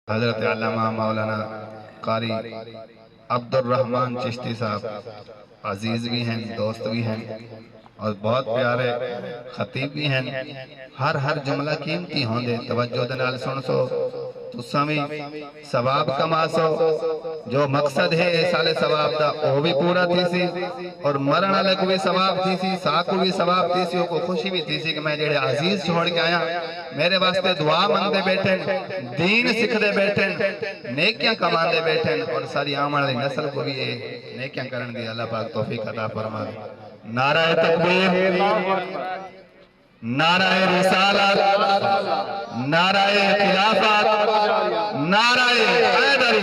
حضرت علامہ مولانا قاری عبد الرحمن چشتی صاحب عزیز بھی ہیں، دوست بھی ہیں اور بہت پیارے خطیب بھی ہیں۔ ہر جملہ قیمتی ہوں دے، توجہ دنال سن سو تو سمی ثواب کما سو۔ جو مقصد ہے اے سالے ثواب دا وہ بھی پورا تھی سی، اور مرن علیہ کو بھی ثواب تھی سی، سا کو بھی ثواب تھی سی، کو خوشی بھی تھی سی کہ میں جڑے عزیز چھوڑ کے آیا میرے واسطے دعا مندے بیٹھیں، دین سکھ دے بیٹھیں، نیکیاں کمان دے بیٹھیں، اور ساری آمن علی نسل کو بھی نیکیاں کرن دی اللہ پاک توفیق عطا فرما دے۔ نعرہ تکبیر، نعرہ رسالت، نعرہ خلافت، نعرہ حیدری۔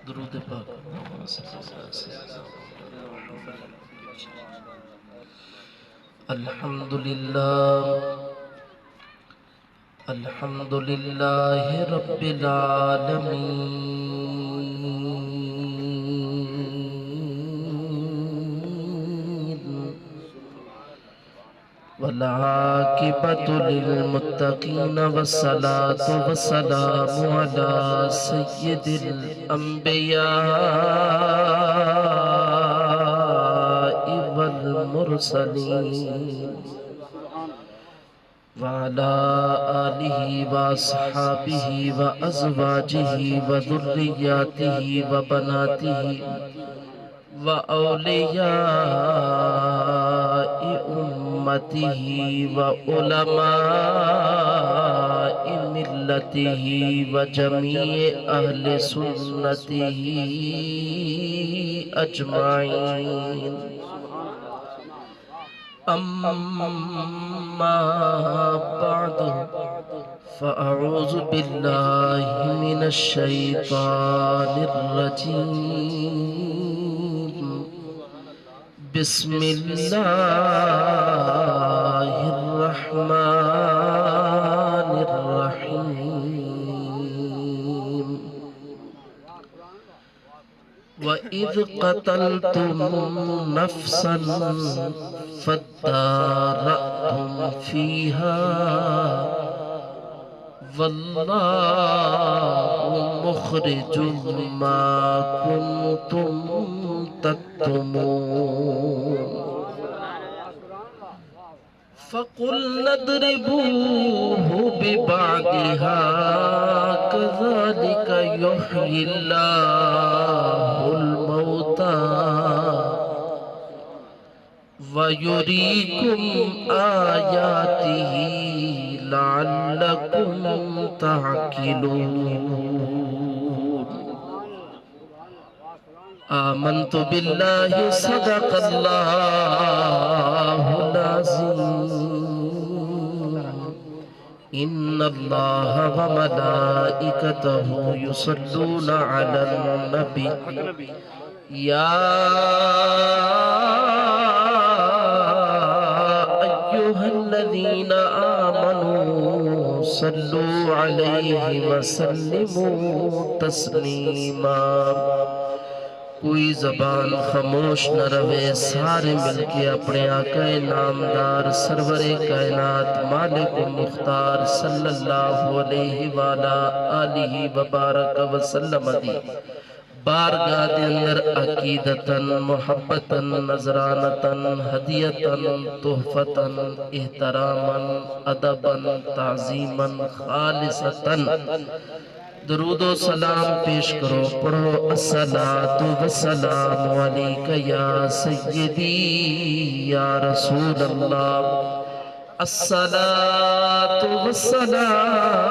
درود پاک۔ الحمد للہ رب العالمین، والعاقبۃ للمتقین، والصلاة والسلام علی سید الانبیاء والمرسلین، وعلى آلہ واصحابہ وازواجہ وذریاتہ وبناتہ وأولیاء أمته وعلماء ملته وجميع أهل سنته أجمعين، أما بعد فأعوذ بالله من الشيطان الرجيم، بسم الله الرحمن الرحيم، وَإِذْ قَتَلْتُمْ نَفْسًا فَادَّارَأْتُمْ فِيهَا وَاللَّهُ مُخْرِجٌ مَا كُنْتُمْ تَكْتُمُونَ، فَقُلْنَا اضْرِبُوهُ بِبَعْضِهَا كَذَلِكَ يُحْيِي اللَّهُ الْمَوْتَى وَيُرِيكُمْ آيَاتِهِ لَعَلَّكُمْ تَعْقِلُونَ۔ آمنت باللہ صدق اللہ العظیم، ان اللہ وملائکتہ یصلون علی النبی، یا ایہا الذین آمنوا صلوا علیہ وسلموا تسلیما۔ کوئی زبان خاموش نہ رہے، سارے مل کے اپنے آقا نامدار سرور کائنات مالک مختار صلی اللہ علیہ وآلہ آلہ وبارک وسلم دی بارگاہ دے اندر عقیدتاً محبتاً نظرانتاً ہدیتاً تحفتاً احتراماً ادباً تعظیماً خالصتاً درود و سلام پیش کرو، پڑھو الصلاۃ والسلام علیک یا سیدی یا رسول اللہ، الصلاۃ والسلام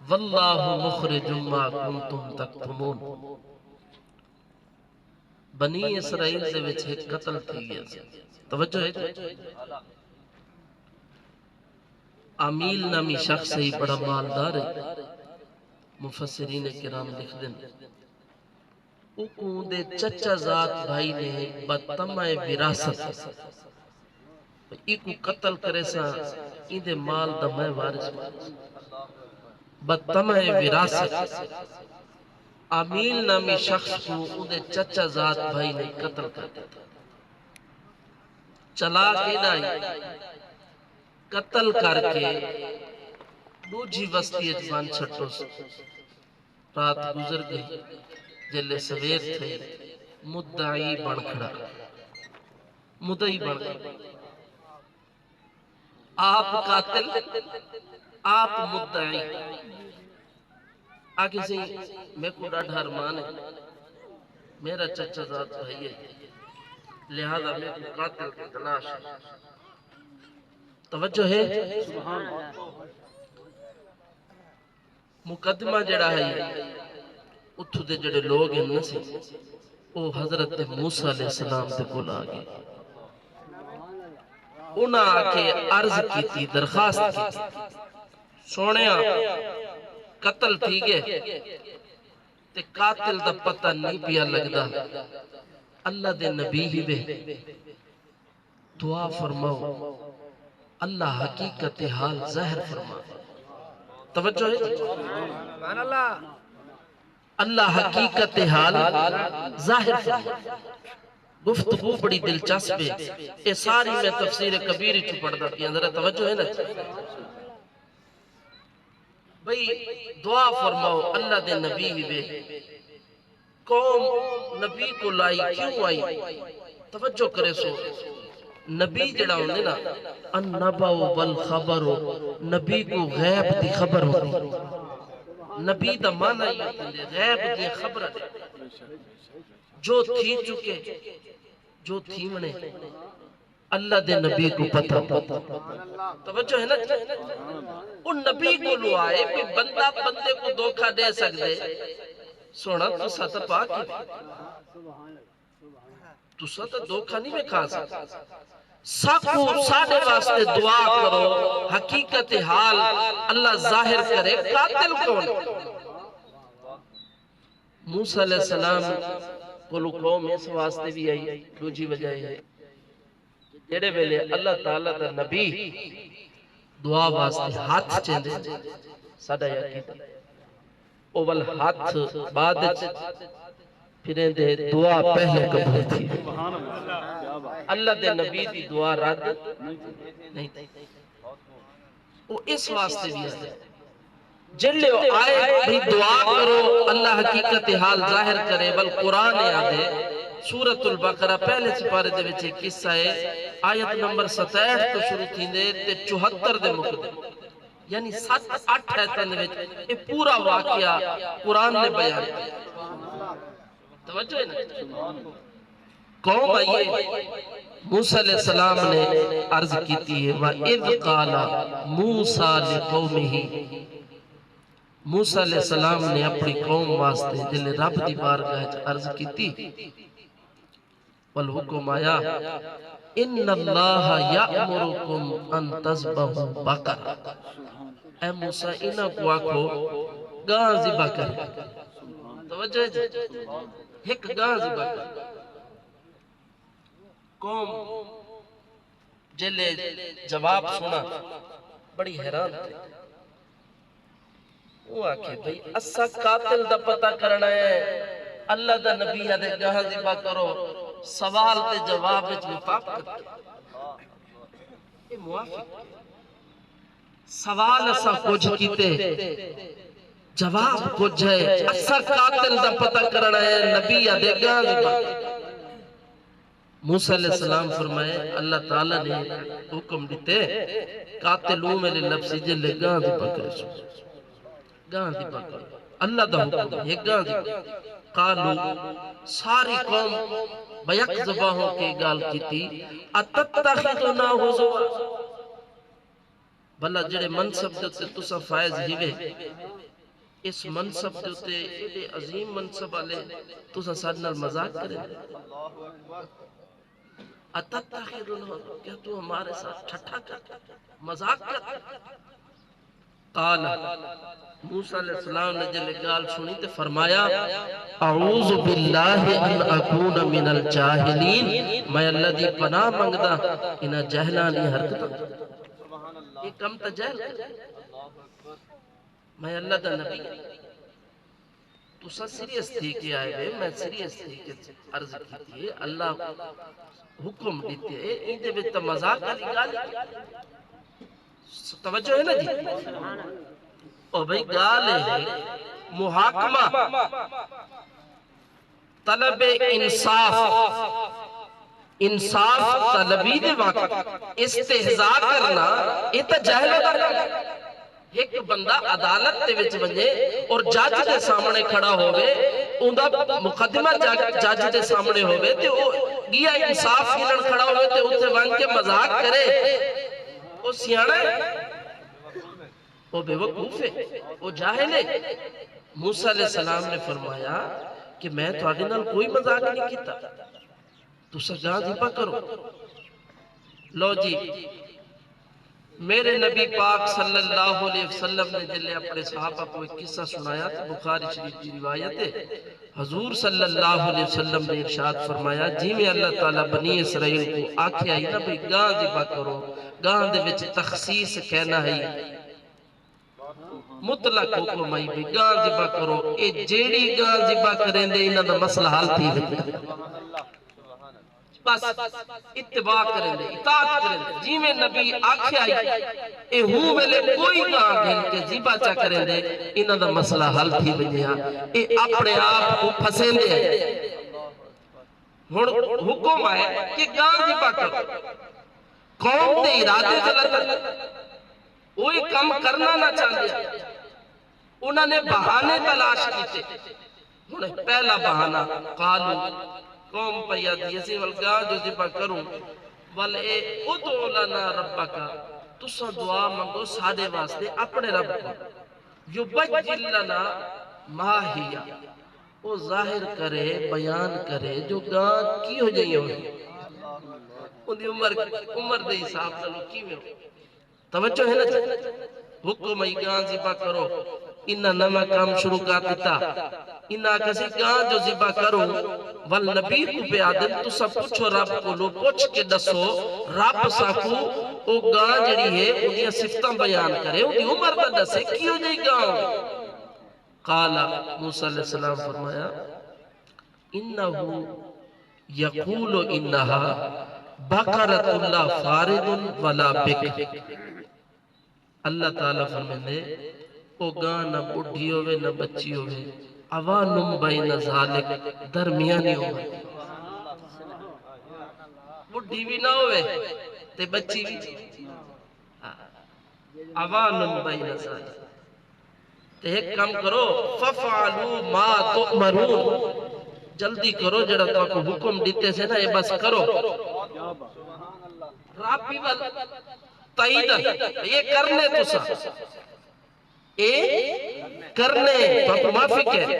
واللہ مخرج ما کنتم تکتمون. بنی اسرائیل دے وچ ایک قتل تھی گیا سی. توجہ ہے. عمیل نامی شخص ہی بڑا مالدار ہے. مفسرین کرام لکھ دیں اکوں دے چچا ذات بھائی نے بطمع وراثت ایکو قتل کرے سا این دے مال دا میں وارث بطمع وراثت. عمیل نامی شخص کو ان دے چچا ذات بھائی نے قتل کر دیتا. چلا کے نائی قتل کر کے دوجی وسطی اجبان چھٹو سے رات گزر گئی. جلے سویر تھے مدعی بن کھڑا. مدعی بن گئی. آپ قاتل آپ مدعی. آگے سے میں کو ڈاڑھا ارمان ہے میرا چچا ذات بھائی ہے لہذا میں کو قاتل کی تلاش ہے. توجہ ہے. مقدمہ جڑا ہے اتھو دے جڑے لوگ ہیں نسی وہ حضرت موسیٰ علیہ السلام دے کول آگئے. انہاں آکے عرض کی تھی درخواست کی تھی سونیا قتل تھی گئے تے قاتل دا پتہ نہیں پیا لگدا. اللہ دے نبی ہی بے دعا فرماؤ اللہ حقیقت حال ظاہر فرماؤ. توجہ ہے. اللہ حقیقت حال ظاہر فرماؤ. گفتگو بڑی دلچسپ ہے. یہ ساری میں تفسیر کبیر ہی چھو پڑھتا کی اندر توجہ ہے نا. بھئی دعا فرماؤ اللہ دے نبی ہی بے قوم نبی کو لائی کیوں آئی. توجہ کرے سو نبی جڑا ہوندے نا النبأ والخبر نبی کو غیب دی خبر ہوتی. نبی دا معنی یہ ہوندے غیب دی خبر جو تھی چکے جو تھی منے اللہ دے نبی کو پتہ. توجہ ہے نا. ان نبی کو لو آئے کہ بندہ بندے کو دھوکہ دے سکتے. سونا تو ساتھ پاک ہی تو ساتھ دھوکہ نہیں میں کھا سکتا. ساکو ساڑے واسطے دعا کرو حقیقت حال اللہ ظاہر کرے. قاتل کون؟ موسیٰ علیہ السلام کو قوم اس واسطے بھی آئی. دوجی وجہ ہے جڑے ویلے اللہ تعالیٰ دا نبی دعا واسطے ہاتھ چیندے ساڑا یقین اول ہاتھ بعد پھریں دے دعا پہلے قبول تھی. اللہ دے نبی دی دعا رد نہیں تھی. وہ اس واسطے بھی آئے جلے آئے بھی دعا کرو اللہ حقیقت حال ظاہر کرے. بل قرآن آدھے سورۃ البقرہ پہلے سپارے دے وچے قصہ ہے آیت نمبر 67 تو شروع تھی دے تے 74 دے مقدم یعنی 7-8 ایتن دے وچ یہ پورا واقعہ قرآن نے بیان کیا. توجہ ہے نا. قوم آئیے موسیٰ علیہ السلام نے عرض کی تھی ہے وَإِذْ قَالَ مُوسَىٰ لِقَوْمِهِ. موسیٰ علیہ السلام نے اپنی قوم واسطے جلے رب دی بارگاہ عرض کی تھی والحکم آیا ان اللہ یأمرکم ان تذبحوا بقرہ. اے موسیٰ انہاں کو آکھو گاں ذبح کر. توجہ ہے ایک گاں ذبح کر. قوم جلے جواب سنا بڑی حیران تھے. وہ آکھے بھئی اسا قاتل دا پتہ کرنا ہے اللہ دا نبی ہے دے گاہ ذبح کرو. سوال تے جواب وچ وفاق کرتے یہ موافق. سوال اسا کچھ کیتے جواب کچھ ہے. اسا قاتل دا پتہ کرنا ہے نبی ہے دے گاہ ذبح. موسیٰ علیہ السلام فرمائے اللہ تعالیٰ نے حکم دیتے قاتلوں میں لفظی جلے گاں ذبح کرے سو. گاں ذبح کرے اللہ دا حکم ہے گاں ذبح. قالو ساری قوم بیک زباہوں کے گال کی تھی اتتخذنا حضوا. بھلا جڑے منصب دیتے تسا فائز ہی وے اس منصب دے تے ایڈے عظیم منصب والے تساں ساڈے نال مذاق کریں؟ اتتخذون، کیا تو ہمارے ساتھ ٹھٹھا کر مذاق کر؟ قال موسیٰ علیہ السلام نے جلے گال سنی تے فرمایا اعوذ باللہ ان اکون من الجاہلین، میں اللہ دی پناہ منگدا انہاں جہلانی حرکتاں، یہ کم تا جہل کر، میں اللہ دا نبی تو سا سیریس تھی کہ آئے گئے، میں سیریس تھی کہ عرض کی تھی اللہ حکم دیتے ہیں ان دے بیتا مذاق علی گالی توجہ ہے نا جی؟ او بھئی گالے محاکمہ طلب انصاف، انصاف طلبی دے وقت استہزاء کرنا یہ تا جہل ہوگا۔ ایک بندہ عدالت دے وچ ونجے اور جج دے سامنے کھڑا ہوئے، اندھا مقدمہ جج دے سامنے ہوئے تے وہ گیا انصاف گنن کھڑا ہوئے تے اسے وانگ کے مذاق کرے، وہ سیانا ہے، وہ بے وقوف ہے، وہ جاہل ہے۔ موسیٰ علیہ السلام نے فرمایا کہ میں تو آگے نال کوئی مذاق نہیں کیتا، تو سجا ذبح کرو۔ لو جی میرے نبی پاک صلی اللہ علیہ وسلم نے جلے اپنے صحابہ کو ایک قصہ سنایا تھا، بخاری شریف کی روایت ہے، حضور صلی اللہ علیہ وسلم نے ارشاد فرمایا جی میں اللہ تعالیٰ بنی اسرائیل کو آکھے آئی نا بھئی گاں ذبح کرو، گاں دے وچ تخصیص کہنا ہے مطلق حکم آئی بھئی گاں ذبح کرو، اے جیڑی گاں ذبح کریں دے انہاں دا مسئلہ حل تھی وے، بس اتباع کریں دے، اطاعت کریں دے، جی میں نبی آکھے آئی اے ہوں ویلے کوئی گاں گھن کے ذبح چا کریں دے انہاں دا مسئلہ حل تھی ونجیا، اے اپنے آپ کو پھسیں دے ہیں۔ حکم آئے کہ گاں ذبح کرو، قوم دے ارادے غلط کوئی کم کرنا نہ چاہتے، انہوں نے بہانے تلاش کیتے، انہیں پہلا بہانہ قالو قوم پیا دیسی والگاہ جو ذبح کروں والے ادعو لنا ربکا، تسا دعا منگو سادے واسطے اپنے رب کو، یبجل لنا ماہیا، وہ ظاہر کرے بیان کرے جو گاں کی ہو جائیں ہوئی، انہی عمر دے حساب سے کی میں ہو، توجہ ہے نا؟ حکم ای گاں ذبح کرو، انہا نمہ کام شروع کر دیتا، انہا کسی گاں جو ذبح کرو والنبی کو پہ آدم تو سب پوچھو رب کو لو پوچھ کے دسو رب ساکو او گاں جڑی ہے انہی صفتہ بیان کرے، انہی عمر دا دسے کیوں جائی گاں؟ قالا موسیٰ علیہ السلام فرمایا انہو یقول انہا بقرت اللہ فارد ولا بک، اللہ تعالیٰ فرمائے او گاں نہ بڑھی ہوئے نہ بچی ہوئے، اوانم بین ذالک درمیانی ہوئے، بڑھی بھی نہ ہوئے تے بچی بھی اوانم بین ذالک، تے ایک کام کرو ففعلوا ما تؤمرون، جلدی کرو جڑا تو آپ کو حکم دیتے سے نا یہ بس کرو، رابی وال تائیدن یہ کرنے تو سا اے کرنے تو آپ معافی کہہ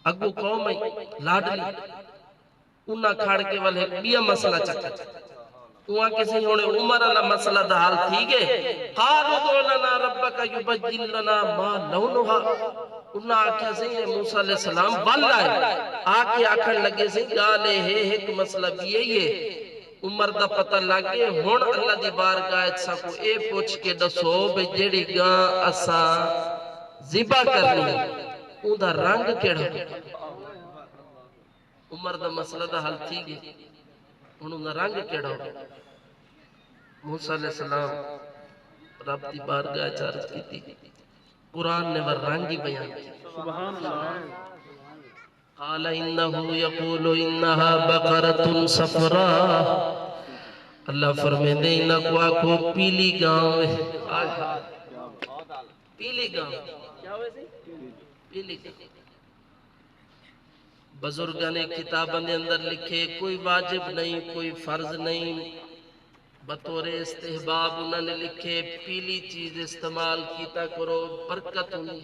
اگو قوم لاڈلی انہا کھاڑ کے والے بیا مسئلہ چکا وہاں کسی ہونے عمر اللہ مسئلہ دا حال تھی گئے قالو دو لنا ربکا یبجل لنا ما لونہا، انہا آکھا سے موسیٰ علیہ السلام بل لائے آکے آکھن لگے سے گالے ہے ایک مسئلہ بھی یہ عمر دا پتہ لگے ہون اللہ دی بارگاہ ساکو اے پوچھ کے دسو بے جیڑی گاں اسا ذبح کرنی اون دا رنگ کیڑا، عمر دا مسئلہ دا حل تھی گئے انہوں دا رنگ کیڑا ہو، موسیٰ علیہ السلام رب دی بارگاہ چارج کی تھی، قرآن نے وہ رنگ ہی بیان کی، قال انہو یقول انہا بقرۃ صفراء، اللہ فرمائے دے انہا کو آکھو پیلی گاؤں ہے، پیلی گاؤں، کیا ہوئے سی؟ پیلی گاؤں، بزرگاں نے کتابوں نے اندر لکھے کوئی واجب نہیں کوئی فرض نہیں، بطور استحباب انہوں نے لکھے پیلی چیز استعمال کیتا کرو برکت ہونی.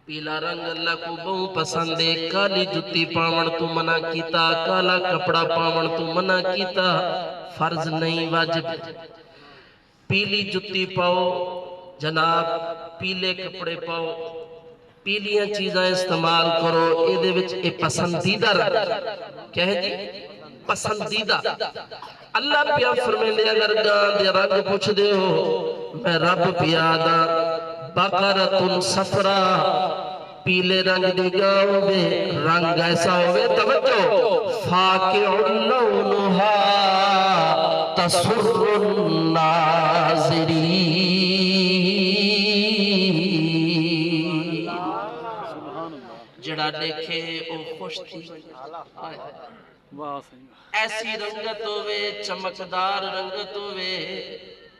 پیلا رنگ اللہ کو بہت پسند ہے. کالی جتی پاون تو منع کیتا, کالا کپڑا پاون تو منع کیتا. فرض نہیں واجب. پیلی جتی پاؤ جناب, پیلے کپڑے پاؤ, پیلیاں چیزاں استعمال کرو. اے وچ اے پسندیدہ رنگ کیا ہے جی, پسندیدہ. اللہ پیا فرمیندے اگر گاں دے رنگ پوچھ دے ہو میں رب پیا دا. بقرۃ صفرا, پیلے رنگ دی گاں ہوے, رنگ ایسا ہوے توجہ فاقع لونھا تسر الناظرین. جڑا دیکھے او خوش تھی. ایسی رنگت ہوئے, چمکدار رنگت ہوئے,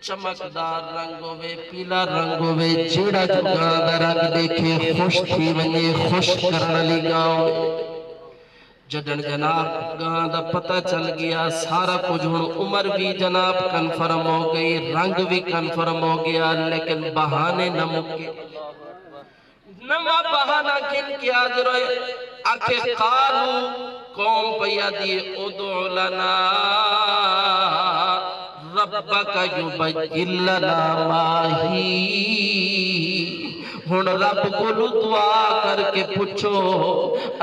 چمکدار رنگ ہوئے, پیلا رنگ ہوئے. جیڑا جو گاں دا رنگ دیکھے خوش تھی ونجے, خوش کرنے لی گاں ہوئے. جدن جناب گاں دا پتہ چل گیا سارا کچھ, ہن عمر بھی جناب کنفرم ہو گئی, رنگ بھی کنفرم ہو گیا, لیکن بہانے نہ مکے. نما بہانہ کن کی حاضر ہوئے آکھے قالو قوم پیا دیئے ادعو لنا ربک یبین لنا ماہی. ہن رب کو دعا کر کے پوچھو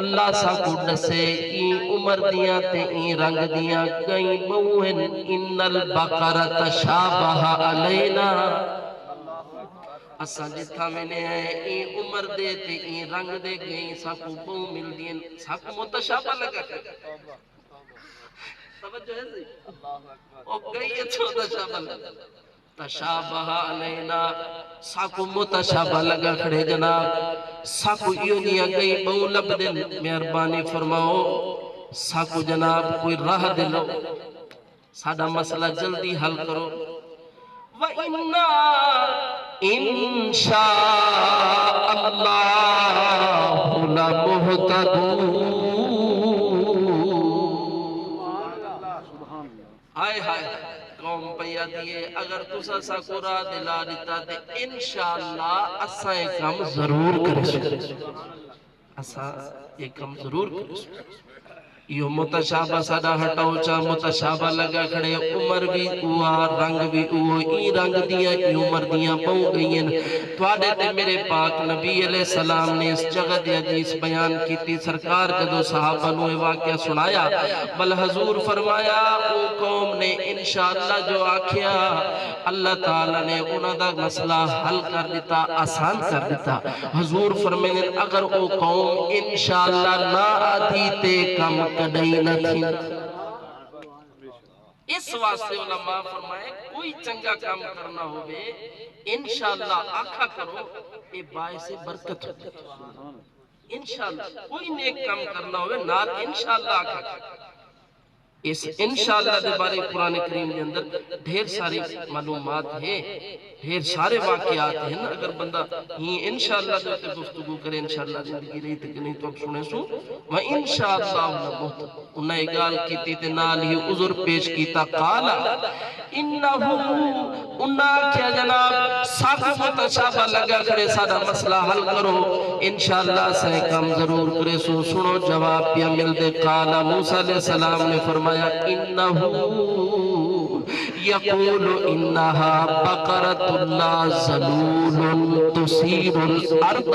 اللہ سا کو دسے این عمر دیاں تے این رنگ دیاں کئی بہویں. ان البقرہ تشابہ علینا, اساں جتھا میں نے ہیں این عمر دے تے این رنگ دے گئیں ساکو بہو مل دین, ساکو متشابہ لگا کر توجہ ہے سی او گئی اچھو تشابہ لگا. تشابہ علینا ساکو متشابہ لگا کھڑے جناب. ساکو یوں دیا گئی بہو لب دن, مہربانی فرماؤ ساکو جناب کوئی راہ دلو, ساڑا مسئلہ جلدی حل کرو. وَإِنَّا انشاء اللہ لمہتدون. آئے ہائے قوم پیا دیئے اگر تسا سا کو راہ دلا دیتا دے انشاءاللہ اساں ایک کام ضرور کرے سو, اساں ایک کام ضرور کرے سو. یہ متشابہ ساڑا ہٹاؤ چاہ متشابہ لگا کھڑے. عمر بھی ہوا, رنگ بھی ہوا, ای رنگ دیا ای عمر دیا بہو گئین. توڑے تے میرے پاک نبی علیہ السلام نے اس جگہ دیا حدیث بیان کی تھی. سرکار کے دو صحابہ نے واقعہ سنایا, بل حضور فرمایا او قوم نے انشاءاللہ جو آکھیا اللہ تعالیٰ نے انہاں دا مسئلہ حل کر دیتا, آسان کر دیتا. حضور فرمائے اگر او قوم انشاءاللہ نہ آتی تے کم کدئی نہ تھی. اس واسطے علماء فرمائے کوئی چنگا کام کرنا ہوئے انشاءاللہ آکھا کرو, اے باعث برکت ہوتی. انشاءاللہ کوئی نیک کام کرنا ہوئے نال انشاءاللہ آکھا کرو. اس انشاءاللہ دے بارے قرآن کریم کے اندر ڈھیر ساری معلومات ہیں, ڈھیر سارے واقعات ہیں. اگر بندہ ہی انشاءاللہ دے گفتگو کرے انشاءاللہ زندگی رہی تک نہیں تو اب سنے سو وَإِنشَاءَ اللَّهُ. انہیں اگال کیتی تے نال ہی عذر پیش کیتا. قالا انہو انہا کیا جناب ساکو متشابہ لگا کرے سادہ مسئلہ حل کرو انشاءاللہ سے کام ضرور کرے سو. سنو جواب پیا مل دے. قالا موسیٰ علیہ السلام نے فرمایا انہو یقول انہا بقرۃ لا ذلول تثیر الارض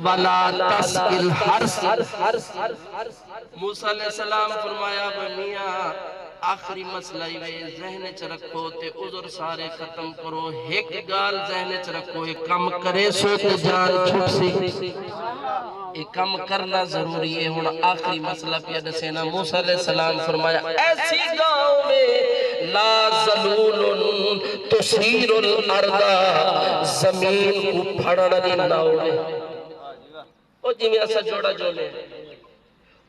ولا تسقی الحرث. موسیٰ علیہ السلام فرمایا میاں آخری مسئلہ ہی ذہن چ رکھو تے عذر سارے ختم کرو. ایک گال ذہن چ رکھو, ایک کم کرے سو تے جان چھٹ سی. ایک کم کرنا ضروری ہے. ہن آخری مسئلہ پیا دسینا. موسیٰ علیہ السلام فرمایا ایسی گاؤں میں لا ذلول تثیر الارض, زمین کو پھڑنا نہیں نہ ہوئے. او جی میں ایسا جوڑا جو لے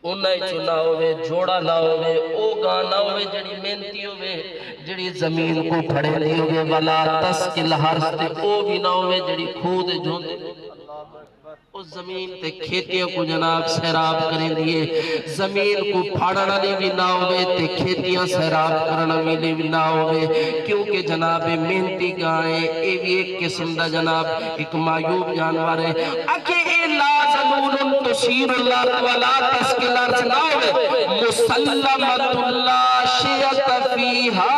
انہیں چنا ہوئے, جوڑا نہ ہوئے, او گاں نہ ہوئے جڑی محنتی ہوئے, جڑی زمین کو پھڑے نہیں ہوئے. ولا تسقی الحرث, او بھی نہ ہوئے جڑی کھود جھوندے, او اس زمین تے کھیتیوں کو جناب سیراب کریں دیئے زمین کو پھاڑنا لی بھی نہ ہوئے تے کھیتیاں سیراب کرنا لی بھی نہ ہوئے کیونکہ جناب محنتی گائیں اے بھی ایک قسم دا جناب ایک معیوب جانور ہے اکے اے لا ظلول تشیر اللہ ولا تسکل ارض نہ ہوئے مسلمت اللہ شیعت فیہا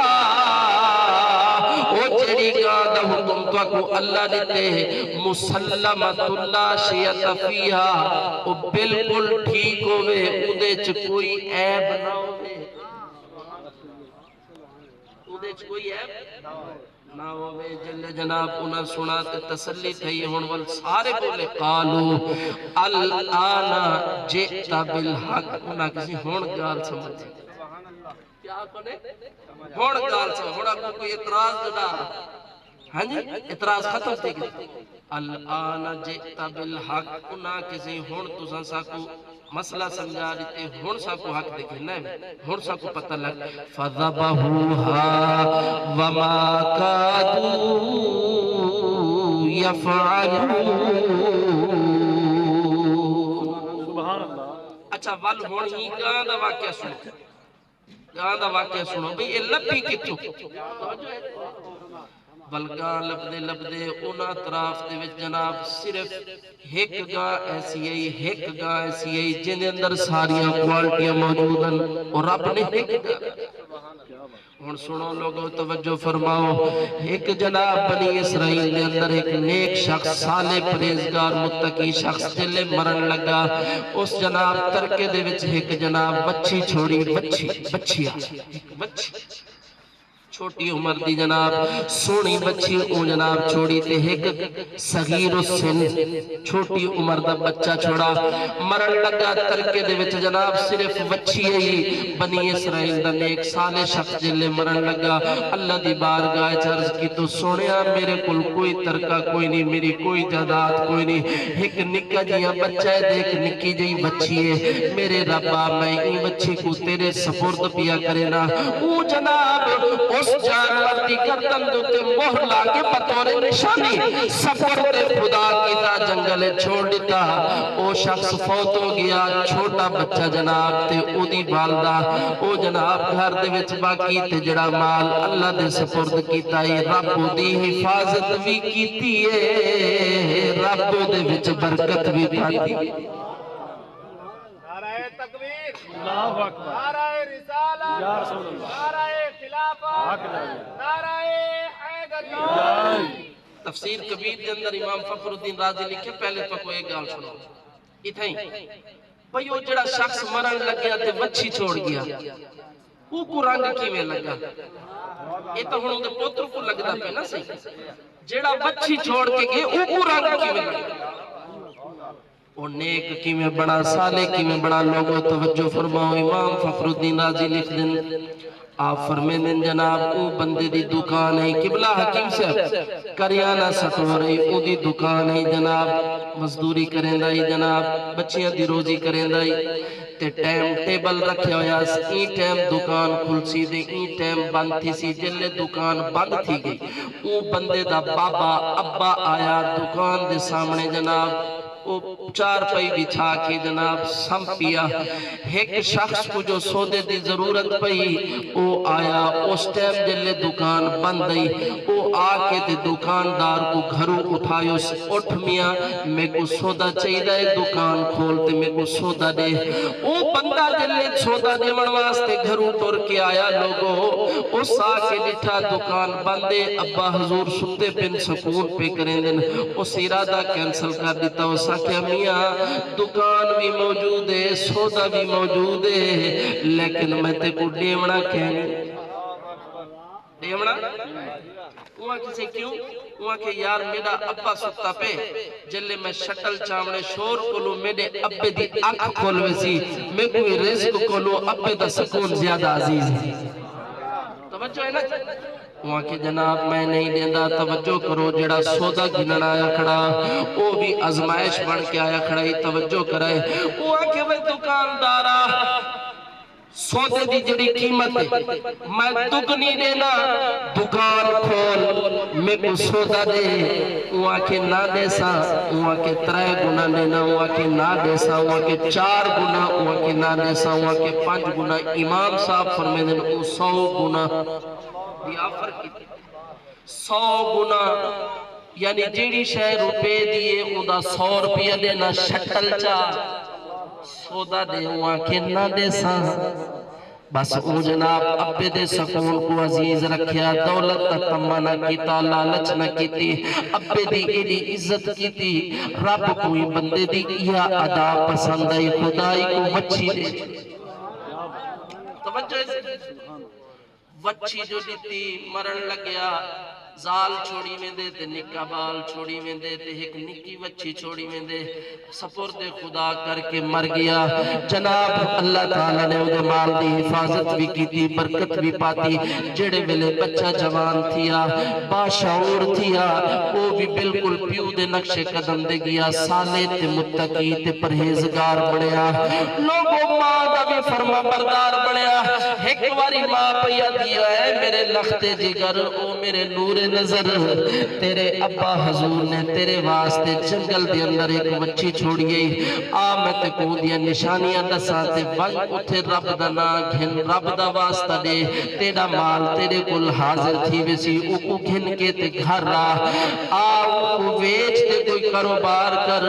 حکم کو اللہ دیتے ہیں مسلمت اللہ شیعت فیہا وہ بالکل ٹھیک ہوئے اودے چ کوئی عیب نہ ہوئے اودے چ کوئی عیب نہ ہوئے جلے جناب انہاں سنا تے تسلی تھی ہون وال سارے بولے قالو الآن جئت بالحق انہاں کسی ہون گال سمجھے کیا کنے ہون گال سمجھے ہون کوئی اعتراض جدا ہاں جی اعتراض ختم تھی گئی الان جئت بالحق انہاں کسی ہون تساں ساکو مسئلہ سمجھا دیتے ہون ساکو حق دیکھے نہیں ہون ساکو پتہ لگ فَذَبَحُوهَا وَمَا كَادُوا يَفْعَلُونَ اچھا وال ہون ہی گاں دا واقعہ سنو گاں دا واقعہ سنو بھئی یہ لپی کتو بلگاں لبدے لبدے اونا اطراف دے وچ جناب صرف ایک گاں ایسی ہے جن اندر ساریاں کوالٹیاں موجود ہیں اور رب نے ایک گاں ہن سنو لوگوں توجہ فرماؤ ایک جناب بنی اسرائیل دے اندر ایک نیک شخص صالح پرہیزگار متقی شخص جلے مرن لگا اس جناب ترکے دے وچ ایک جناب بچی چھوڑی بچی چھوٹی عمر دی جناب سونی بچی او جناب چھوڑی تے ایک صغیر السن چھوٹی عمر دا بچہ چھوڑا مرن لگا ترکے دے وچ جناب صرف بچی ہے بنی اسرائیل دا نیک صالح شخص جلے مرن لگا اللہ دی بارگاہ عرض کی تو سونیا میرے کل کوئی ترکہ کوئی نہیں میری کوئی جائیداد کوئی نہیں ایک نکا جیا بچہ ہے دیکھ نکی جئی بچی ہے میرے ربا میں این بچی کو تیرے سپرد پیا کرے نا او جناب اس جانور دی گردن دوتے مہر لاکے بطور نشانی سپرد خدا کی تا جنگل چھوڑ دیتا او شخص فوت ہو گیا چھوٹا بچہ جناب تے او دی والدہ او جناب گھر دے وچ باقی تے جڑا مال اللہ دے سپرد کیتا ہے رب دی حفاظت بھی کیتی ہے رب دے وچ برکت بھی پاتی ہے نعرہ تکبیر اللہ اکبر نعرہ رسالہ یا رسول اللہ نعرہ خلافت نعرہ حیدری تفسیر کبیر کے اندر امام فخر الدین رازی لکھے پہلے تو کوئی گال سنو اتھائیں بھئی وہ جڑا شخص مرن لگ گیا تے وچھی چھوڑ گیا وہ کو رنگ کیویں لگا یہ تو ہنوں دے پوتر کو لگدا پہ نا صحیح جڑا وچھی چھوڑ کے گئے وہ کو رنگ کیویں لگا وہ نیک کیویں بڑا صالح کیویں بڑا لوگوں توجہ فرماؤ امام فخر الدین رازی لکھ دیں آپ فرمیندن جناب او بندے دی دکان ہے قبلہ حکیم صاحب کریانہ سٹو رہی او دی دکان ہے جناب مزدوری کریں دائی جناب بچیاں دی روزی کریں دائی تے ٹیم ٹیبل رکھے ہویا این ٹیم دکان کھل سی دے این ٹیم بند تھی سی جلے دکان بند تھی گئی او بندے دا بابا ابا آیا دکان دے سامنے جناب وہ چار پئی بچھا کے جناب سم پیا ایک شخص کو جو سودے دی ضرورت پئی وہ آیا اس ٹیم جلے دکان بند آئی وہ آکے دے دکاندار کو گھروں اٹھائیو اٹھ میاں میں کو سودا چاہیدہ ہے دکان کھولتے میں کو سودا دے وہ بندہ جلے سودا دے منواستے گھروں ٹور کے آیا لوگوں اس آکے لٹھا دکان بندے ابا حضور ستے پن سکون پہ کریں دن اس ارادہ کینسل کر دیتا اس کہ میاں دکان بھی موجود ہے سودا بھی موجود ہے لیکن میں تے کو ڈیمنا کہنے ڈیمنا وہاں کسے کیوں وہاں کہ یار میرا ابا ستا پہ جلے میں شٹل چامنے شور کولو میرے ابے دی آنکھ کھولوے سی میں کوئی رزق کولو ابے دا سکون زیادہ عزیز ہے توجہ ہے نا وہاں کہ جناب میں نہیں دیندہ توجہ کرو جڑا سودا گنن آیا کھڑا وہ بھی ازمائش بن کے آیا کھڑا ہی توجہ کرائے وہاں کہ وہ دکاندارا سودے دی جڑی قیمت ہے میں دگنی دینا دکان کھول میں کو سودا دے وہاں کے نہ دے سا وہاں کے 3 گنا دینا وہاں کے نہ دے سا وہاں کے 4 گنا وہاں کے نہ دے سا وہاں کے 5 گنا امام صاحب فرمائے دن 100 گنا بھی آفر کی 100 گنا یعنی جیڑی شے روپے دیئے اندہ 100 روپیہ دینا شکل چا سودا دے وہاں کے نہ دے سا بس او جناب ابے دے سکون کو عزیز رکھیا دولت تمنا کیتا لالچ نہ کیتی ابے دی ایڈی عزت کیتی رب کوئی بندے دی یا ادا پسند ہے خدائی کو وچھی دے توجہ وچھی جو دیتی مرن لگیا زال چھوڑی میں دے تے نکا بال چھوڑی میں دے تے ایک نکی وچھی چھوڑی میں دے سپرد خدا کر کے مر گیا جناب اللہ تعالیٰ نے اُدھے مال دی حفاظت بھی کی تھی برکت بھی پاتی جڑے ملے بچہ جوان تھیا باشعور تھیا وہ بھی بالکل پیو دے نقش قدم دے گیا سالے تے متقی تے پرہیزگار بڑیا لوگوں ماں دا بھی فرما بردار بڑیا ایک واری ماں پیا دیا ہے میرے لخت جگر او میرے نور نظر تیرے ابا حضور نے تیرے واسطے جنگل دے اندر ایک مچھی چھوڑی گئی آمت کو دیا نشانیاں دساتے ون اتھے رب دا نا گھن رب دا واسطہ دے تیرا مال تیرے کل حاضر تھی ویسی او کو گھن کے تے گھر رہا آؤ کو ویچ تے کوئی کاروبار کر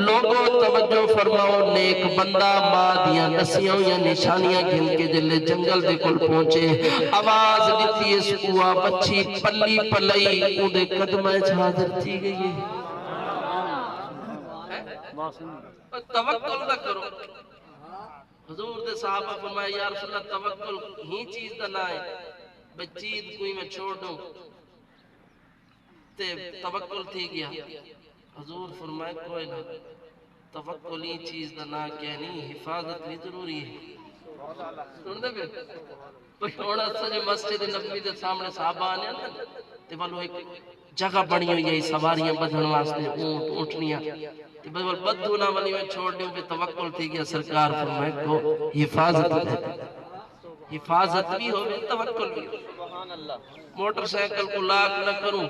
لوگوں توجہ فرماؤ نیک بندہ ماں دیا نسیوں یا نشانیاں گھن کے جلے جنگل دے کل پہنچے آواز دیتی اس کوا بچی پلی پلئی اندے قدمہ حاضر تھی گئی ہے توکل نہ کرو حضور دے صحابہ فرمائے یا رسول اللہ توکل ہی چیز دا نہ ہے بچید کوئی میں چھوڑ دوں تے توکل تھی گیا حضور فرمائے کوئی نہ توکل ہی چیز دا نہ کہنی حفاظت بھی ضروری ہے سن دے پھر تو تھوڑا سا جو مسجد نبوی دے سامنے صحابہ آنے تے بلو ایک جگہ بڑی ہوئی ہے سواریاں بدھن واسطے اونٹ اونٹنیاں تے بلو بدھونا والی میں چھوڑ دیوں پہ توکل تھی گیا سرکار فرمائے کو حفاظت دے حفاظت بھی ہو توکل بھی ہو موٹر سائیکل کو لاک نہ کروں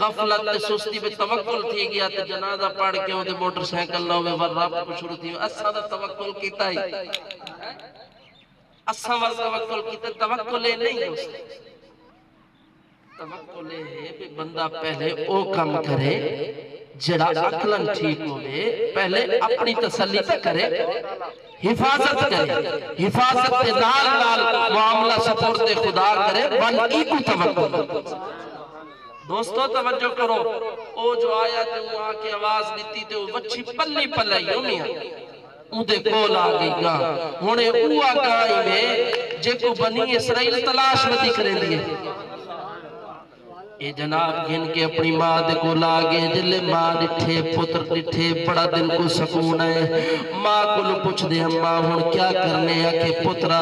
غفلت تے سستی پہ توکل تھی گیا تے جنازہ پڑھ کے ہوتے موٹر سائیکل نہ ہوئے ور رب کو شروع تھی اسا دا توکل کیتا ہی اسا ور توکل کیتا توکل نہیں ہو سکتا توکل ہے کہ بندہ پہلے او کم کرے جڑا عقلن ٹھیک ہوئے پہلے اپنی تسلی پہ کرے حفاظت کرے حفاظت کے نال نال معاملہ سپورت خدا کرے ون ای کو توکل دوستو توجہ کرو او جو آیا تے وہاں کی آواز دیتی تے وہ وچھی پلی پلائی ہومی ہے اندے کول آگئی گا ہونے اوہ آگائی میں جے کو بنی اسرائیل تلاش میں دکھ رہے دیئے اے جناب گھن کے اپنی ماں دے کو لاغے جلے ماں ڈٹھے پتر ڈٹھے بڑا دن کو سکون ہے ماں کو لو پوچھ دے اماں ہون کیا کرنے ہیں کہ پترہ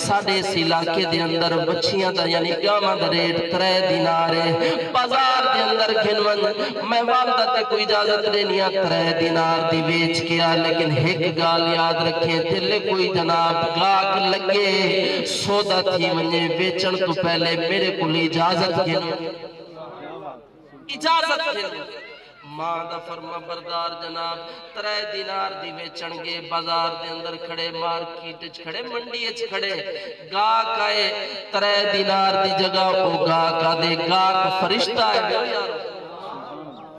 ساڑھے اس علاقے دے اندر بچیاں دا یعنی گاما دا ریٹ 3 دینار ہے بازار دے اندر گھن ون میں والدہ تے کوئی اجازت دینیا 3 دینار دی بیچ کیا لیکن ایک گال یاد رکھیں دلے کوئی جناب گاک لگے سودا تھی منجے بیچن تو پہلے میرے کو لی اجازت گھن اجازت ہے ماں دا فرما بردار جناب 3 دینار دی بیچنگے بازار دے اندر کھڑے مارکیٹ کھڑے منڈی کھڑے گاہ کائے 3 دینار دی جگہ او گاہ کا دے گاہ فرشتہ ہے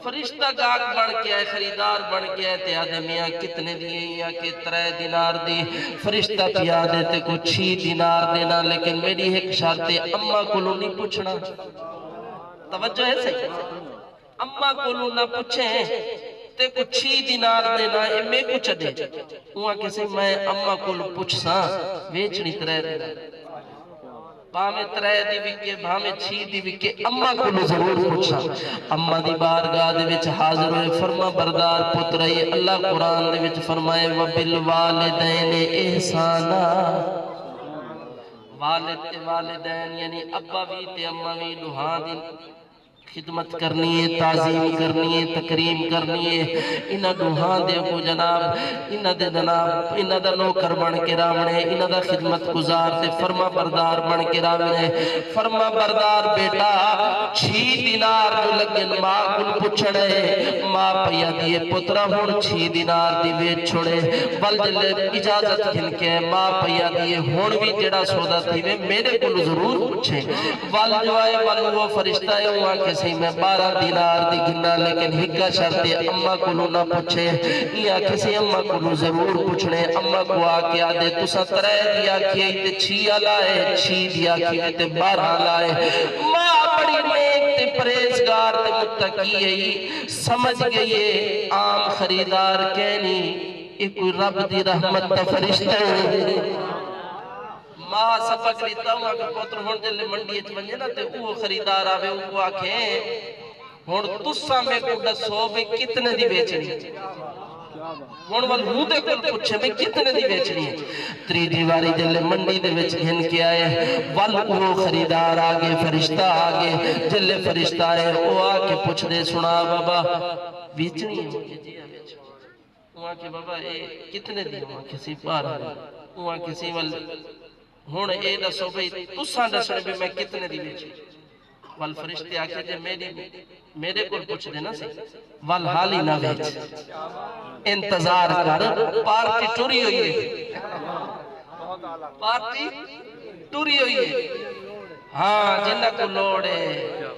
فرشتہ گاہ بڑھ کے آئے خریدار بڑھ کے آئے تے آدھے میاں کتنے دیئے یا کہ 3 دینار دی فرشتہ کیا دیتے کو 6 دینار دینا لیکن میری ایک شرط اماں کو لو نہیں پوچھنا توجہ ہے صحیح اماں کو لو نہ پوچھیں تے کو 6 دینار دینا اے میں کچھ دے وہاں کسی میں اماں کو لو پوچھ ساں ویچنی 3 دینا بھامے 3 دی وکے بھامے 6 دی وکے اماں کو لو ضرور پوچھا اماں دی بارگاہ دے وچ حاضر ہوئے فرما بردار پترہی اللہ قرآن دے وچ فرمائے وَبِالْوَالِدَيْنِ اِحْسَانًا والد تے والدین یعنی ابا بھی تے اماں بھی دوہاں دی خدمت کرنی ہے، تعظیم کرنی ہے، تکریم کرنی ہے، انہاں دوہاں دے کو جناب انہاں دا نوکر بن کے راونے، انہاں دا خدمت گزار تے فرما بردار بن کے راونے۔ فرما بردار بیٹا 6 دینار جو لگن ماں کن پچھڑے، ماں پیا دیئے پترہ ہون 6 دینار دی ویٹ چھوڑے، ول جلے اجازت کھل کے ماں پیا دیئے ہون بھی جڑا سودا تھی میں میرے کو ضرور پوچھے۔ ول جو آئے ول وہ فرشتہ ہے وہاں کے میں 12 دینار دی گننا، لیکن ہکا شرط اممہ کو نہ پوچھے، یا کسی اممہ کو ضرور پوچھنے۔ اممہ کو آکے آدھے تسا 3 دیا کھیئی تے 6 لائے، 6 دیا کھیئی تے 12 لائے۔ ماں بڑی نیک تے پریزگار تے متقی ہے، سمجھ گئی عام خریدار کہنی ایک کوئی رب دی رحمت دا فرشتہ ہے۔ ماں سبق لیتا ہوں کہ پوتر ہون جلے منڈی اچ ونجے نا تے وہ خریدار آوے ان کو آکھیں ہون تسا میں کو دسو میں کتنے دی بیچنی ہے، ہون والہو دے کل پوچھے میں کتنے دی بیچنی ہے۔ 3 دیواری جلے منڈی دے وچ گھن کے آئے، والہو خریدار آگے فرشتہ آگے، جلے فرشتہ آئے وہ آکے پوچھ دے سنا بابا بیچنی ہے، جی بیچنی وہاں کے بابا کتنے دی وہاں کسی پار وہاں کسی ہون اے دسو بھئی تساں دسنے بھی میں کتنے دی بیچی۔ والفرشتے آکے جے میرے کو پوچھ دینا سی، والحالی نہ بیچ، انتظار کر، پارٹی ٹوری ہوئی ہے، پارٹی ٹوری ہوئی ہے۔ ہاں جنہ کو لوڑے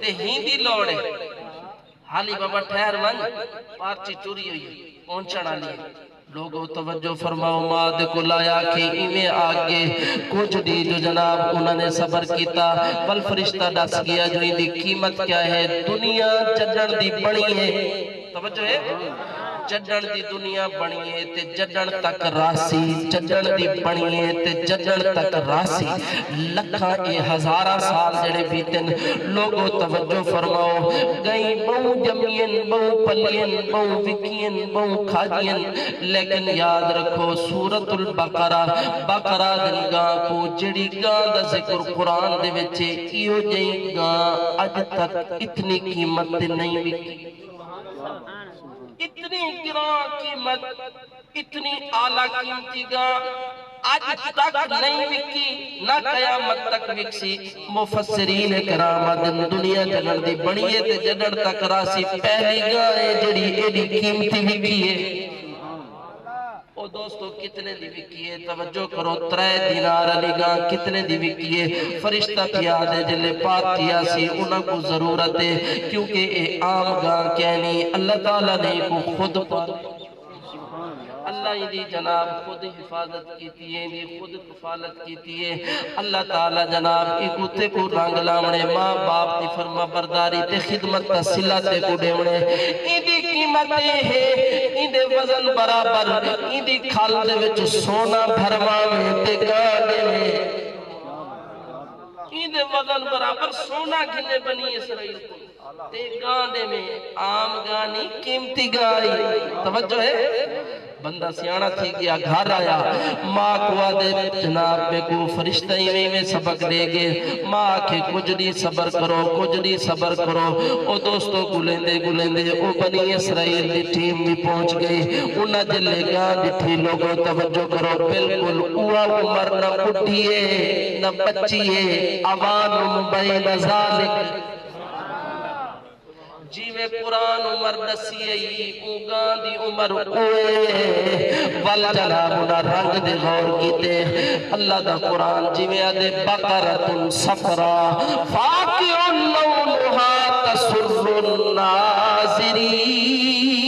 تے ہندی لوڑے، حالی بابا ٹھہر ون پارٹی ٹوری ہوئی ہے، پہنچنا لیے۔ لوگوں توجہ فرماؤ ماد کو لایا کہ ایمیں آگے کچھ دی جو جناب انہوں نے صبر کیتا، والفرشتہ ڈس گیا جو ان دی قیمت کیا ہے، دنیا جڈن دی بڑی ہے، توجہ ہے جڈن دی دنیا بڑی ہے تے جڈن تک راسی، جڈن دی بڑی ہے تے جڈن تک راسی، لکھا ہزارہ سال جڑے بیتن۔ لوگوں توجہ فرماؤ گئی بہو جمین بہو پلین بہو وکین بہو کھاجین، لیکن یاد رکھو سورۃ البقرہ بقرہ دن گاں کو جڑی گاں دا ذکر قرآن دے وچے ایو جئی گاں اج تک اتنی قیمت نہیں وکی، اتنی گران قیمت، اتنی اعلیٰ قیمتی گاں آج تک نہیں وکی، نہ قیامت تک وکسی۔ مفسرین کرام دنیا جنر دی بڑی ہے تے جنر تک راسی پہلی گاں ہے جڑی ایڈی قیمتی وکی ہے۔ او دوستو کتنے دی وکی ہے، توجہ کرو 3 دینار علی گاں کتنے دی وکی ہے۔ فرشتہ پیا دے جلے پارٹیا سی انہاں کو ضرورت ہے، کیونکہ اے عام گاں کہنی اللہ تعالیٰ نے کو خود اللہ دی جناب خود حفاظت کیتی ہے، خود کفالت کیتی ہے۔ اللہ تعالیٰ جناب ایک اتے کو رنگ لامنے ماں باپ دی فرما برداری تے خدمت تا صلہ تے کو ڈیونے، این دی قیمت ہے، این دے وزن برابر، این دی کھال دے وچ سونا بھروانے تے گانے میں، این دے وزن برابر سونا گھنے بنی اسرائیل کو تے گانے میں عام گانی قیمتی گائی۔ توجہ ہے بندہ سیانہ تھی گیا گھر آیا، ماں کو آدھے جناب میں کو فرشتہ ہی میں سبق دے گے، ماں آکھے کچھ نہیں صبر کرو کچھ نہیں صبر کرو۔ او دوستو گلندے او بنی اسرائیل دی ٹیم بھی پہنچ گئی، انہاں جلے گاں ڈٹھی لوگوں توجہ کرو بالکل اوہ عمر نہ اٹھیے نہ بچیے، عوان مبین ذالک جیوے قرآن عمر نسیئی اوگاں دی عمر اوے وال جنابنا رنگ دے غور کیتے اللہ دا قرآن جیوے آدھے بقرۃ صفرا فاقع لونہا تسر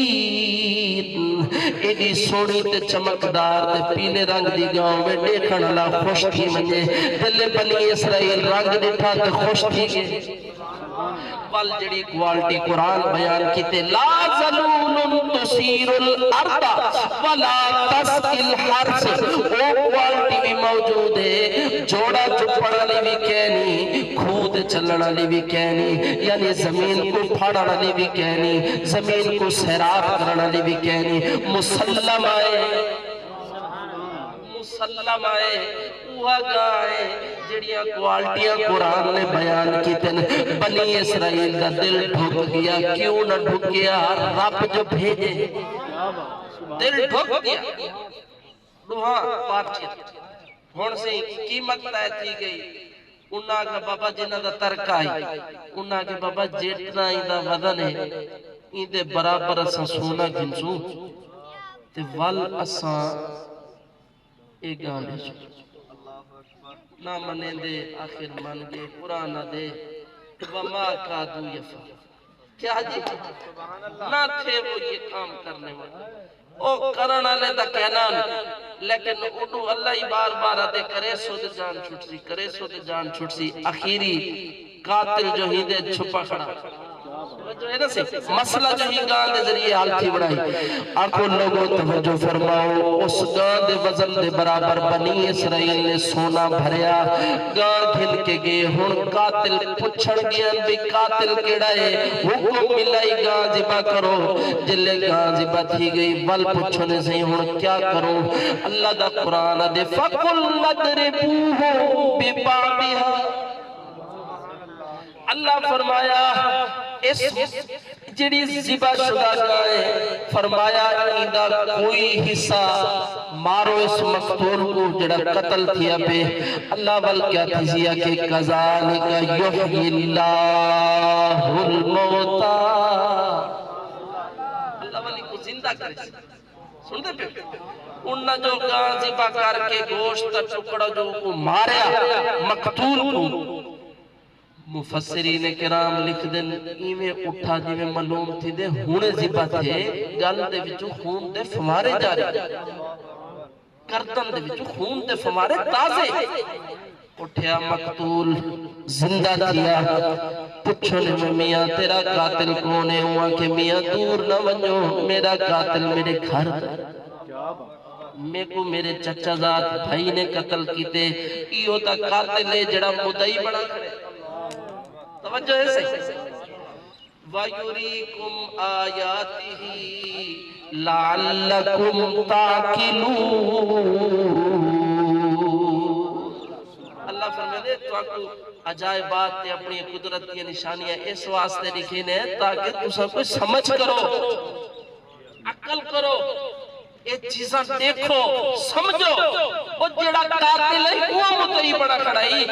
الناظرین، ایڈی سوڑی تے چمکدار تے پیلے رنگ دی گاؤں میں دیکھن اللہ خوش تھی منجے، دل بنی اسرائیل رنگ دیکھا تے خوش تھی گئے۔ وال جڑی کوالٹی قرآن بیان کیتے لا ظلول تسیر الارض ولا تسقی الحرث، وہ کوالٹی بھی موجود ہے، جوڑا چپڑا لی بھی کہنی، کھود چلنا لی بھی کہنی، یعنی زمین کو پھاڑنا لی بھی کہنی، زمین کو سیراب کرنا لی بھی کہنی، مسلم آئے مسلم آئے وہ گائے جڑیاں کوالٹیاں قرآن نے بیان کی تن بنی اسرائیل دا دل ڈھک گیا کیوں نہ ڈھک گیا رب جو بھیجے دل ڈھک گیا روحاں پارچی ہون سے قیمت طے تھی گئی انہاں کا بابا جنہ دا ترک آئی انہاں کے بابا جیتنا ہی دا وزن ہے این دے برابر اساں سونا گھنسو تے وال اساں ایک گانے سو نہ منے دے آخر من گے قرآن دے وما کادو یفا کیا جی نہ تھے وہ یہ کام کرنے والے او کرنا لے دا کہنا لیکن اٹھو اللہ ہی بار بار آدھے کرے سو دے جان چھوٹ سی کرے سو دے جان چھوٹ سی اخیری قاتل جو ہی دے چھپا کھڑا جو ہے نا سے مسئلہ جو ہی گان دے ذریعے حال تھی بڑھائی آنکھوں لوگوں توجہ فرماؤ اس گان دے وزن دے برابر بنی اسرائیل نے سونا بھریا گان کھل کے گئے ہون قاتل پچھڑ گیا بھی قاتل کیڑا ہے حکم ملائی گان زبا کرو جلے گان زبا تھی گئی ول پچھنے سے ہون کیا کرو اللہ دا قرآن دے فَقُلْ لَدْرِبُوهُ بِبَعْضِهَا اللہ فرمایا اس جڑی زبا شدہ گائے فرمایا ایندہ کوئی حصہ مارو اس مقتول کو جڑا قتل تھیا پہ اللہ وال کیا تھیا کہ کذالک یحیی اللہ الموتا اللہ والی کو زندہ کرے سنتے پہ انہاں جو گان زبا کر کے گوشت ٹکڑا جو کو ماریا مقتول کو مفسرین کرام لکھ دن ایویں اٹھا جویں معلوم تھی دے ہونے زبا تھے گل دے وچوں خون دے فمارے جا رہے گردن دے وچوں خون دے فمارے تازے اٹھیا مقتول زندہ تھیا پچھنے میں میاں تیرا قاتل کونے ہوا کہ میاں دور نہ ونجو میرا قاتل میرے گھر میں کو میرے چچا ذات بھائی نے قتل کیتے ایو تا قاتل ہے جڑا مدعی بڑا کھڑے توجہ ہے صحیح وَيُرِيكُمْ آيَاتِهِ لَعَلَّكُمْ تَعْقِلُونَ اللہ فرمائے تو آپ کو عجائبات تے اپنی قدرت کی نشانیاں اس واسطے لکھی نے تاکہ تو سب کچھ سمجھ کرو عقل کرو یہ چیزاں دیکھو سمجھو وہ جڑا قاتل ہے وہ متعی بڑا کھڑائی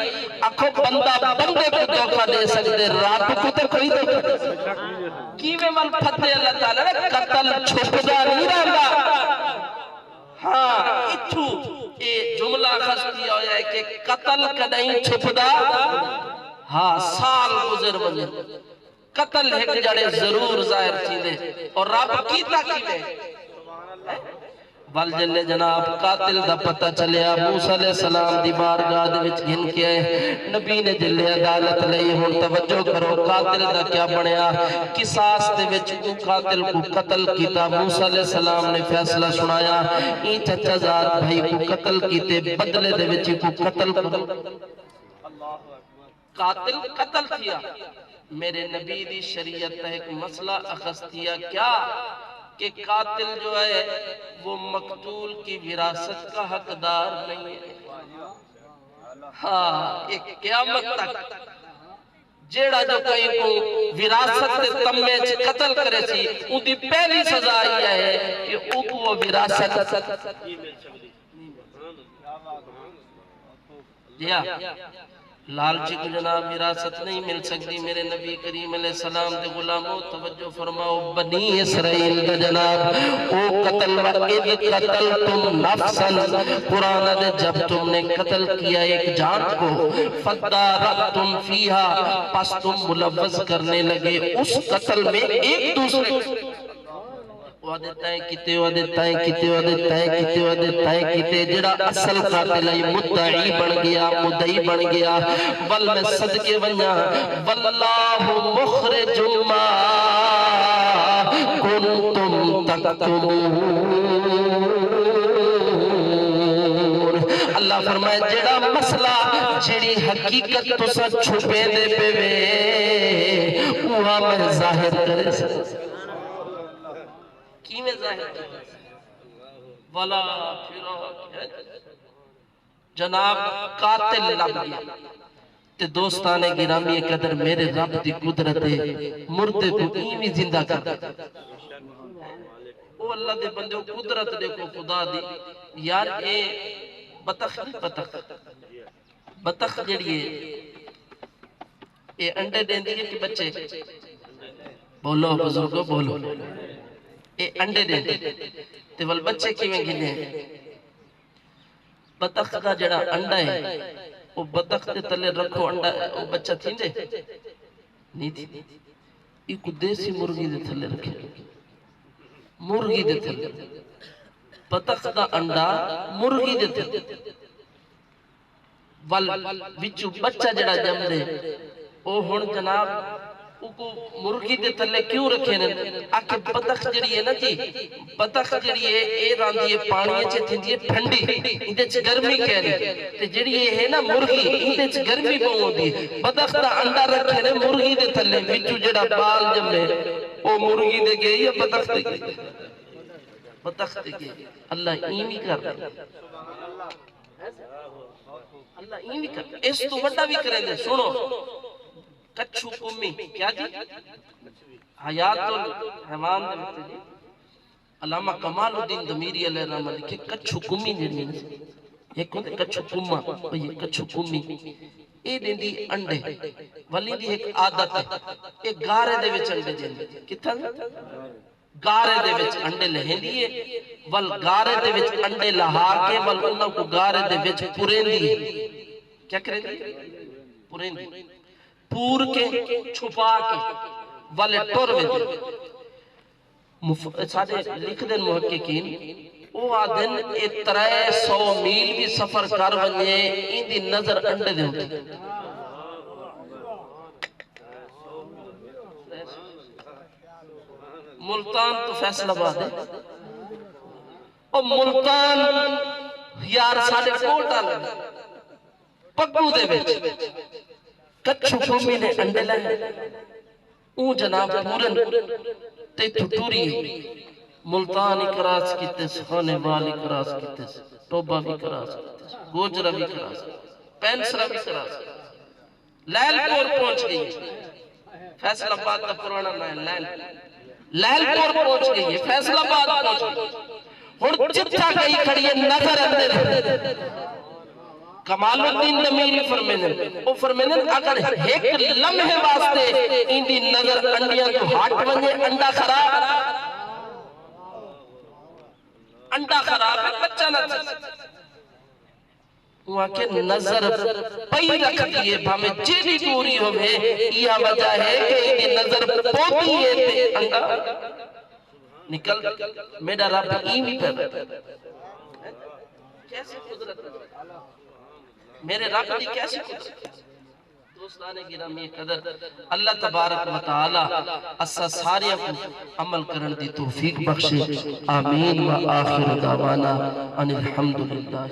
اکھو بندہ بندے کو دھوکہ دے سکتے رات کو تو کوئی دھوکہ دے سکتے کیویں مل پھتے اللہ تعالیٰ نے قتل چھپدا نہیں رہتا ہاں اتھو یہ جملہ خستی ہویا ہے کہ قتل کدہیں چھپدا ہاں سال گزر بنے قتل ایک جڑے ضرور ظاہر چیزیں اور رب کی تاکیلیں ول جلے جناب قاتل دا پتہ چلیا موسیٰ علیہ السلام دی بارگاہ دے وچ گھن کے نبی نے جلے عدالت لئی ہون توجہ کرو قاتل دا کیا بنیا قصاص دے وچ کو قاتل کو قتل کیتا موسیٰ علیہ السلام نے فیصلہ سنایا این چچا ذات بھائی کو قتل کیتے بدلے دے وچ کو قتل کرو قاتل قتل کیا میرے نبی دی شریعت ایک مسئلہ اخذتیا کیا کہ قاتل جو ہے وہ مقتول کی وراثت کا حقدار نہیں ہے ہاں ایک قیامت تک جیڑا جو کہیں کو وراثت تے تمے قتل کرے سی ان دی پہلی سزا یہ ہے کہ او کو وہ وراثت جیا لالچی کو جناب وراثت نہیں مل سکتی میرے نبی کریم علیہ السلام دے غلاموں توجہ فرماؤ بنی اسرائیل کا جناب او قتل وَإِذْ قَتَلْتُمْ نَفْسًا قرآن دے جب تم نے قتل کیا ایک جان کو فَدَّارَتْتُمْ فِيهَا پس تم ملوث کرنے لگے اس قتل میں ایک دوسرے وعدے تائیں کیتے جڑا اصل قاتل ہے مدعی بن گیا ول میں صدقے ونجا واللہ مخرج ما کنتم تکتمون اللہ فرمائے جڑا مسئلہ جڑی حقیقت تو سا چھپے دے پہ وے وہاں میں ظاہر کرے سکتے کی میں ظاہر کرے وَلَا فِرَاقِ جناب قاتل لب گیا تے دوستان گرامی قدر میرے رب دی قدرت مردے کو ایمی زندہ کر او اللہ دے بندے قدرت دیکھو خدا دی یار اے بطخ جڑی ہے اے انڈے دیندی ہے کہ بچے بولو بزرگو بولو اے انڈے دیندی تے ول بچے کیویں گنے بطخ کا جڑا انڈا ہے وہ بطخ دے تلے رکھو انڈا وہ بچہ تھیندے نہیں تھی ایک دیسی مرغی دے تھلے رکھے مرغی دے تھلے بطخ دا انڈا مرغی دے تھلے وچو بچہ جڑا جم دے او ہن جناب کو مرغی دے تھلے کیوں رکھے نے آکے بطخ جڑی ہے نا جی بطخ جڑی ہے اے راندی ہے پانی وچ تھیندی ہے ٹھنڈی ایندے وچ گرمی کہنی تے جڑی ہے نا مرغی ایندے وچ گرمی بہت ہوندی ہے بطخ دا انڈا رکھے نے مرغی دے تھلے وچو جڑا بال جمے او مرغی دے گئی یا بطخ دے گئی بطخ دے گئی اللہ ایویں کر اللہ ایویں کر اس تو بڑا بھی کرے دے سنو کچھو کمی کیا جی حیات الحیوان دے وچ جی علامہ کمال الدین دمیری علیہ الرحمہ لکھے کچھو کمی جڑی ایک ہوندے کچھو کما یہ کچھو کمی اے دیندی انڈے ولی دی ایک عادت ہے اے گارے دے وچ انڈے دیندی کتھا گارے دے وچ انڈے لہندی ہے ول گارے دے وچ انڈے لہا کے ول انہاں کو گارے دے وچ پوریندی ہے کیا کرے دی پوریندی پور کے چھپا کے والے ٹور میں ساتھے لکھ دن محققین او آدن 300 میل بھی سفر کر ونجے این دی نظر انڈے دے ہوتی ملتان تو فیصلہ بات ہے او ملتان یار ساتھے کوٹا لگا پگو دے بیچ کچھو کمی نے انڈے لائے اون جناب پورن تے تھوٹوری ملتان اکراس کیتے سے خانے والی اکراس کیتے سے توبہ بھی اکراس کیتے سے گوجرہ بھی اکراس پینسرہ بھی اکراس لیل پور پہنچ گئی فیصل آباد کا پرانا نام لیل پور پہنچ گئی فیصل آباد پہنچ گئی ہن جتھا گئی کھڑی ہے نظر اندر کمال الدین دمیری فرمیدن اگر ایک لمحے واسطے اندی نظر انڈیاں تو ہاٹ ونجے انڈا خراب ہے بچہ نہ تھی وہاں کے نظر پئی رکھ دیئے بھامے جیلی دوری ہوئے یہ وجہ ہے کہ اندی نظر پوتی ہے تے انڈا نکل میرا رب ایمی پر کیسے قدرت میرے رب دی کیسی قدرت دوستان گرامی قدر اللہ تبارک و تعالی اسا سارے کو عمل کرن دی توفیق بخشے آمین و آخر دعوانا ان الحمدللہ